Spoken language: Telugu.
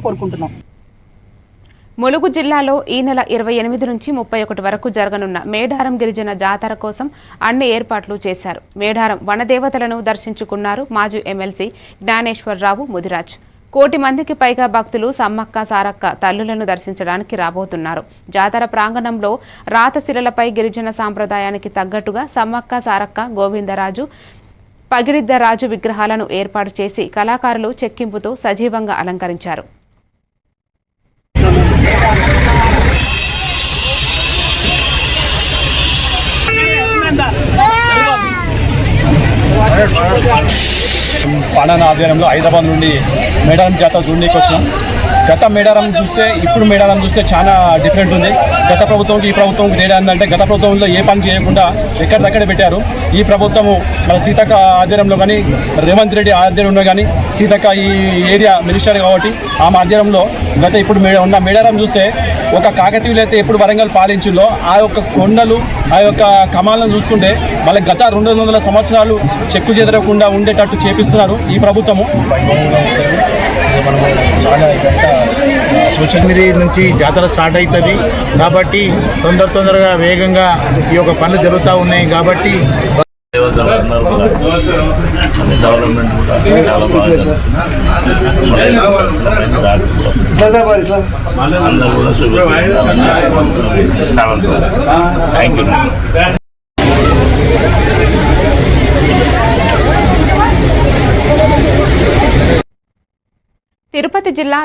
కోరుకుంటున్నాం. ములుగు జిల్లాలో ఈ నెల 28 నుంచి 31 వరకు జరగనున్న మేడారం గిరిజన జాతర కోసం అన్ని ఏర్పాట్లు చేశారు. మేడారం వనదేవతలను దర్శించుకున్నారు మాజీ ఎమ్మెల్సీ జ్ఞానేశ్వరరావు ముదిరాజ్. 1 కోటి మందికి పైగా భక్తులు సమ్మక్క సారక్క తల్లులను దర్శించడానికి రాబోతున్నారు. జాతర ప్రాంగణంలో రాతశిలలపై గిరిజన సాంప్రదాయానికి తగ్గట్టుగా సమ్మక్క సారక్క గోవిందరాజు పగిడిద్దరాజు విగ్రహాలను ఏర్పాటు చేసి కళాకారులు చెక్కింపుతో సజీవంగా అలంకరించారు. పాలన ఆధ్వర్యంలో హైదరాబాద్ నుండి మేడారం జాతర చూడడానికి వచ్చినాం. గత మేడారం చూస్తే ఇప్పుడు మేడారం చూస్తే చాలా డిఫరెంట్ ఉంది. గత ప్రభుత్వంకి ఈ ప్రభుత్వం తేడా ఏంటంటే గత ప్రభుత్వంలో ఏ పని చేయకుండా ఎక్కడిదక్కడే పెట్టారు. ఈ ప్రభుత్వము మన సీతక్క ఆధ్వర్యంలో కానీ రేవంత్ రెడ్డి ఆధ్వర్యంలో కానీ సీతక్క ఈ ఏరియా మినిస్టర్ కాబట్టి ఆమె ఆధ్వర్యంలో ఇప్పుడు ఉన్న మేడారం చూస్తే ఒక కాకతీయులు అయితే ఎప్పుడు వరంగల్ పాలించిందో ఆ యొక్క కొండలు ఆ యొక్క కమాలను చూస్తుంటే వాళ్ళకి గత 200 సంవత్సరాలు చెక్కు చెదరకుండా ఉండేటట్టు చేపిస్తున్నారు ఈ ప్రభుత్వము. చాలా సోషల్ మీడియా నుంచి జాతర స్టార్ట్ అవుతుంది కాబట్టి తొందరగా వేగంగా ఈ యొక్క పనులు జరుగుతూ ఉన్నాయి కాబట్టి డెవలప్మెంట్ కూడా చాలా బాగా అందరూ కూడా థ్యాంక్ యూ. తిరుపతి జిల్లా